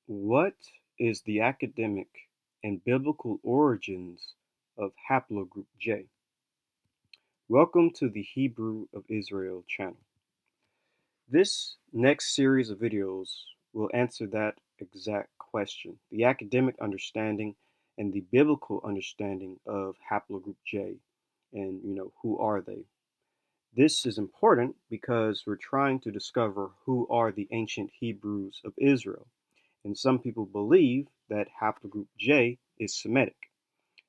What is the academic and biblical origins of Haplogroup J? Welcome to the Hebrew of Israel channel. This next series of videos will answer that exact question, the academic understanding and the biblical understanding of Haplogroup J, and who are they? This is important because we're trying to discover who are the ancient Hebrews of Israel. And some people believe that haplogroup J is Semitic.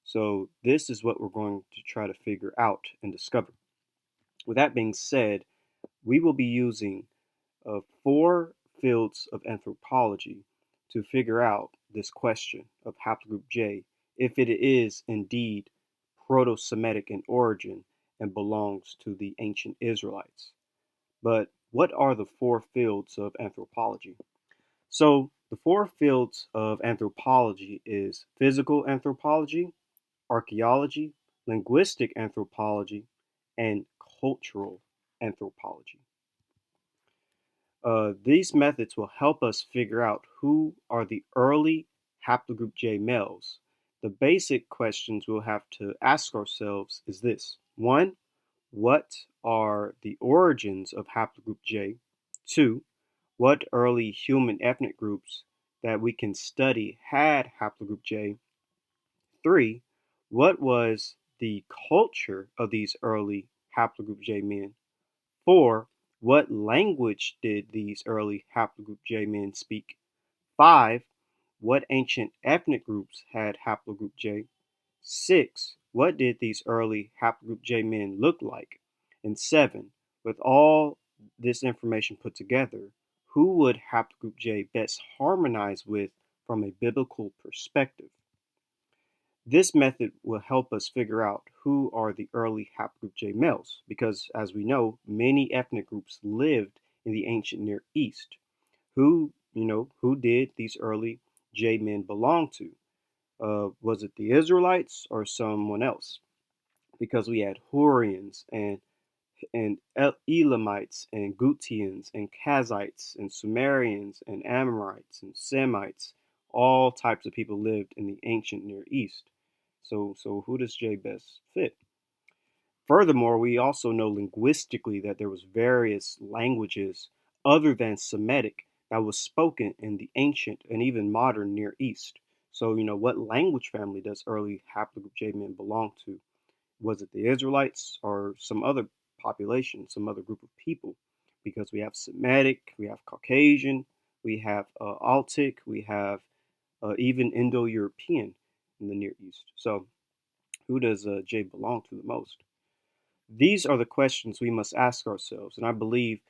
So this is what we're going to try to figure out and discover. With that being said, we will be using 4 fields of anthropology to figure out this question of haplogroup J, if it is indeed Proto-Semitic in origin and belongs to the ancient Israelites. But what are the 4 fields of anthropology? So the 4 fields of anthropology is physical anthropology, archaeology, linguistic anthropology, and cultural anthropology. These methods will help us figure out who are the early haplogroup J males. The basic questions we'll have to ask ourselves is this. 1. What are the origins of haplogroup J? 2. What early human ethnic groups that we can study had haplogroup J? 3. What was the culture of these early haplogroup J men? 4. What language did these early haplogroup J men speak? 5. What ancient ethnic groups had haplogroup J? 6. What did these early haplogroup J men look like? And 7. With all this information put together, who would haplogroup J best harmonize with from a biblical perspective? This method will help us figure out who are the early haplogroup J males, because as we know, many ethnic groups lived in the ancient Near East. Who did these early J men belong to? Was it the Israelites or someone else? Because we had Hurrians and Elamites and Gutians and Kazites and Sumerians and Amorites and Semites. All types of people lived in the ancient Near East. So who does J best fit? Furthermore, we also know linguistically that there was various languages other than Semitic that was spoken in the ancient and even modern Near East. So, what language family does early haplogroup J men belong to? Was it the Israelites or some other population, some other group of people? Because we have Semitic, we have Caucasian, we have Altic, we have even Indo-European in the Near East. So who does J belong to the most? These are the questions we must ask ourselves, and I believe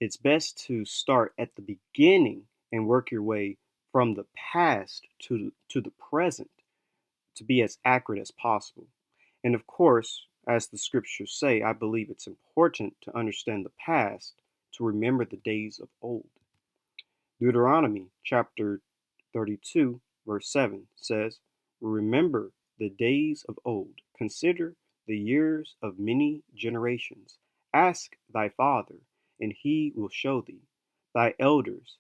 it's best to start at the beginning and work your way from the past to the present to be as accurate as possible. And of course, as the scriptures say, I believe it's important to understand the past to remember the days of old. Deuteronomy chapter 32, verse 7 says, Remember the days of old, consider the years of many generations. Ask thy father, and he will show thee, thy elders,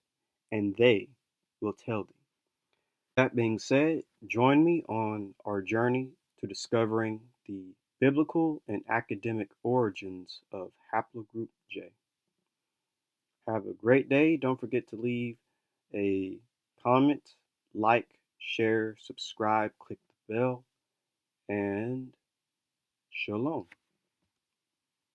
and they will tell thee. That being said, join me on our journey to discovering the biblical and academic origins of haplogroup J. Have a great day. Don't forget to leave a comment, like, share, subscribe, click the bell, and shalom.